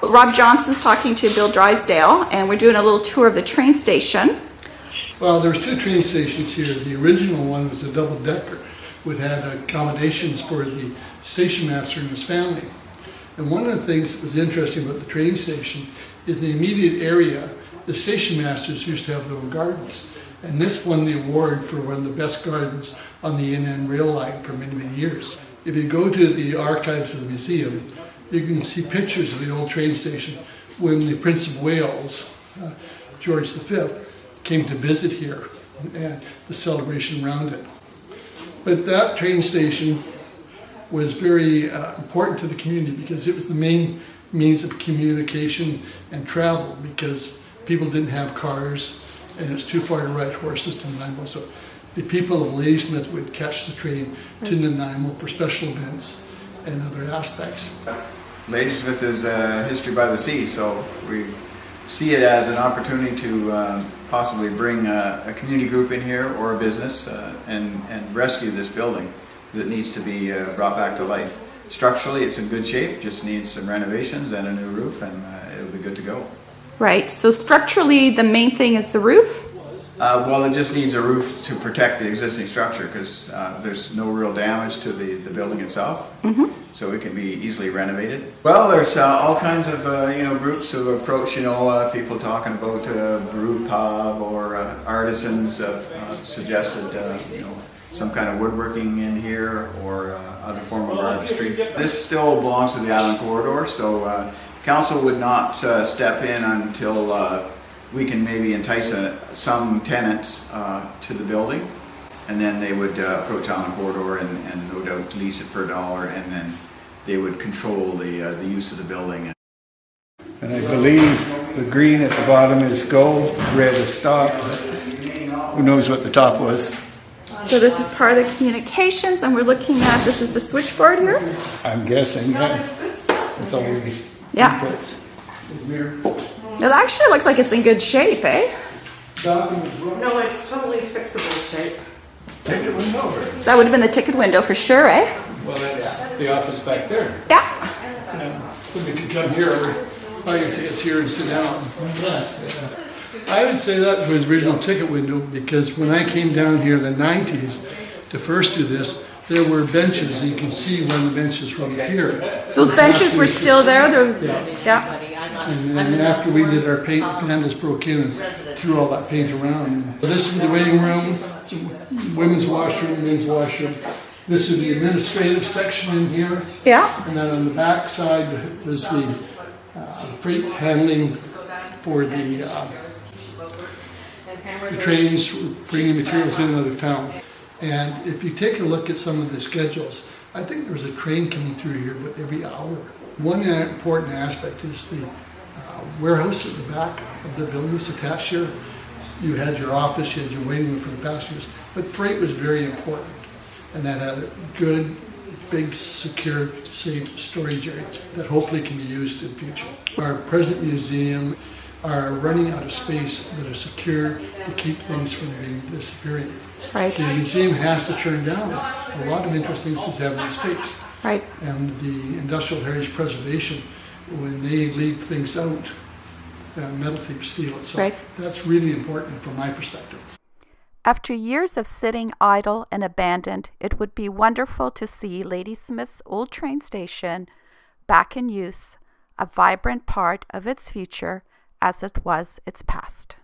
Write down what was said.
Rob Johnson's talking to Bill Drysdale, and we're doing a little tour of the train station. Well, there's two train stations here. The original one was a double-decker, which had accommodations for the station master and his family. And one of the things that was interesting about the train station is the immediate area. The station masters used to have their own gardens. And this won the award for one of the best gardens on the NN rail line for many, many years. If you go to the archives of the museum, you can see pictures of the old train station when the Prince of Wales, George V, came to visit here and the celebration around it. But that train station was very important to the community because it was the main means of communication and travel, because people didn't have cars and it was too far to ride horses to Nanaimo. So the people of Ladysmith would catch the train to Nanaimo for special events and other aspects. Ladysmith is history by the sea, so we see it as an opportunity to possibly bring a community group in here or a business and rescue this building that needs to be brought back to life. Structurally, it's in good shape, just needs some renovations and a new roof, and it'll be good to go. Right, so structurally the main thing is the roof? Well, it just needs a roof to protect the existing structure, because there's no real damage to the building itself, so it can be easily renovated. Well, there's all kinds of groups who approach, people talking about brew pub, or artisans have suggested some kind of woodworking in here, or other form of artistry. This still belongs to the Island Corridor, so council would not step in until we can maybe entice some tenants to the building, and then they would approach Island Corridor and no doubt lease it for $1, and then they would control the use of the building. And I believe the green at the bottom is gold, red is stop. Who knows what the top was? So this is part of the communications, and we're looking at, this is the switchboard here? I'm guessing, yes. It's all the Yeah. inputs. It actually looks like it's in good shape, eh? No, it's totally fixable shape. Ticket window? That would have been the ticket window for sure, eh? Well, that's the office back there. Yeah. So we could come here, or buy your tickets here and sit down. I would say that was the original ticket window, because when I came down here in the 90s to first do this, there were benches. You can see one of the benches right here. Those benches were still there? Yeah. And then after we did our paint, vandals broke in and threw all that paint around. And this is the waiting room, women's washroom, men's washroom. This is the administrative section in here. Yeah. And then on the back side was the freight handling for the trains bringing materials in and out of town. And if you take a look at some of the schedules, I think there was a train coming through here about every hour. One important aspect is the warehouse at the back of the building is attached here. You had your office, you had your waiting room for the passengers, but freight was very important. And that had a good, big, secure, safe storage area that hopefully can be used in the future. Our present museum are running out of space that are secure to keep things from being disappearing. Right. The museum has to turn down a lot of interesting things that have no space. Right. And the industrial heritage preservation, when they leave things out, metal thieves steal it. So that's really important from my perspective. After years of sitting idle and abandoned, it would be wonderful to see Ladysmith's old train station back in use, a vibrant part of its future as it was its past.